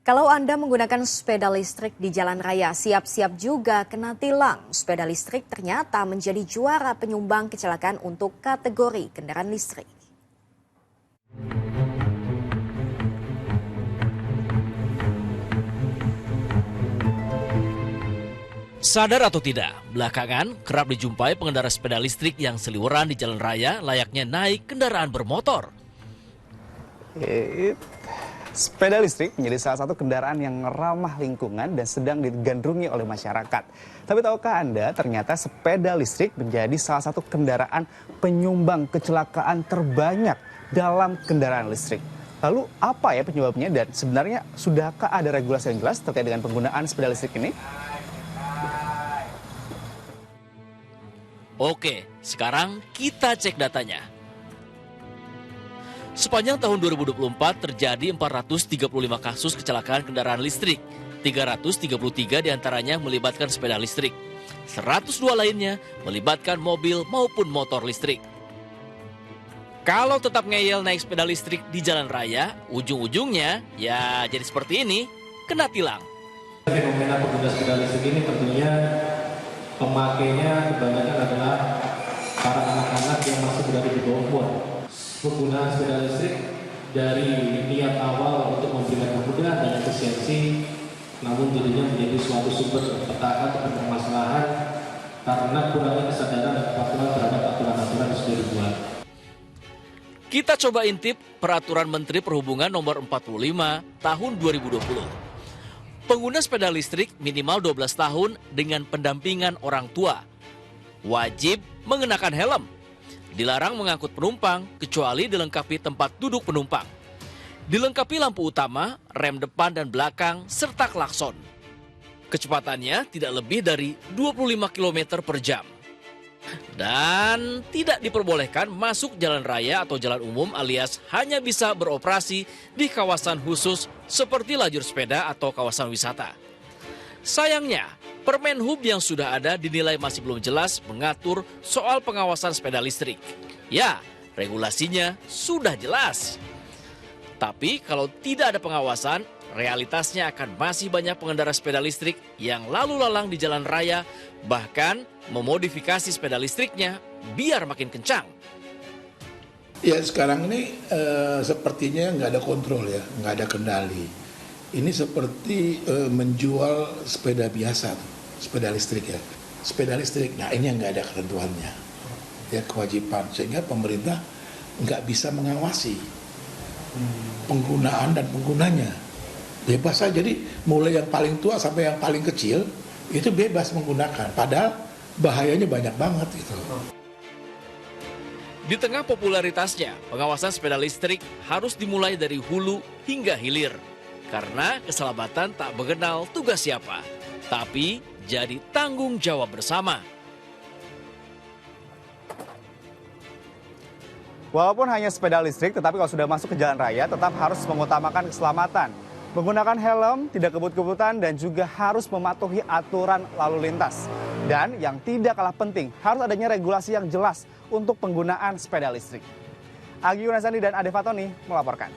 Kalau Anda menggunakan sepeda listrik di jalan raya, siap-siap juga kena tilang. Sepeda listrik ternyata menjadi juara penyumbang kecelakaan untuk kategori kendaraan listrik. Sadar atau tidak, belakangan kerap dijumpai pengendara sepeda listrik yang seliweran di jalan raya layaknya naik kendaraan bermotor. Sepeda listrik menjadi salah satu kendaraan yang ramah lingkungan dan sedang digandrungi oleh masyarakat. Tapi tahukah Anda, ternyata sepeda listrik menjadi salah satu kendaraan penyumbang kecelakaan terbanyak dalam kendaraan listrik. Lalu apa ya penyebabnya dan sebenarnya sudahkah ada regulasi yang jelas terkait dengan penggunaan sepeda listrik ini? Oke, sekarang kita cek datanya. Sepanjang tahun 2024 terjadi 435 kasus kecelakaan kendaraan listrik. 333 diantaranya melibatkan sepeda listrik. 102 lainnya melibatkan mobil maupun motor listrik. Kalau tetap ngeyel naik sepeda listrik di jalan raya, ujung-ujungnya ya jadi seperti ini, kena tilang. Fenomena pengguna sepeda listrik ini tentunya pemakainya kebanyakan adalah para anak-anak yang masih berada di bawah umur. Penggunaan sepeda listrik dari niat awal untuk memberikan kemudahan dan efisiensi, namun jadinya menjadi suatu sumber petaka atau permasalahan karena kurangnya kesadaran dan kepatuhan terhadap aturan-aturan yang sudah dibuat. Kita coba intip Peraturan Menteri Perhubungan Nomor 45 Tahun 2020. Pengguna sepeda listrik minimal 12 tahun dengan pendampingan orang tua. Wajib mengenakan helm. Dilarang mengangkut penumpang kecuali dilengkapi tempat duduk penumpang. Dilengkapi lampu utama, rem depan dan belakang, serta klakson. Kecepatannya tidak lebih dari 25 km per jam. Dan tidak diperbolehkan masuk jalan raya atau jalan umum alias hanya bisa beroperasi di kawasan khusus seperti lajur sepeda atau kawasan wisata. Sayangnya, Permen Hub yang sudah ada dinilai masih belum jelas mengatur soal pengawasan sepeda listrik. Ya, regulasinya sudah jelas. Tapi kalau tidak ada pengawasan, realitasnya akan masih banyak pengendara sepeda listrik yang lalu lalang di jalan raya, bahkan memodifikasi sepeda listriknya biar makin kencang. Ya sekarang ini sepertinya nggak ada kontrol ya, nggak ada kendali. Ini seperti menjual sepeda biasa, sepeda listrik ya. Sepeda listrik, nah ini yang nggak ada ketentuannya. Ya kewajiban, sehingga pemerintah nggak bisa mengawasi penggunaan dan penggunanya. Bebas saja, jadi mulai yang paling tua sampai yang paling kecil itu bebas menggunakan. Padahal bahayanya banyak banget gitu. Di tengah popularitasnya, pengawasan sepeda listrik harus dimulai dari hulu hingga hilir. Karena keselamatan tak mengenal tugas siapa, tapi jadi tanggung jawab bersama. Walaupun hanya sepeda listrik, tetapi kalau sudah masuk ke jalan raya tetap harus mengutamakan keselamatan. Menggunakan helm, tidak kebut-kebutan, dan juga harus mematuhi aturan lalu lintas. Dan yang tidak kalah penting, harus adanya regulasi yang jelas untuk penggunaan sepeda listrik. Agi Yunasani dan Ade Fatoni melaporkan.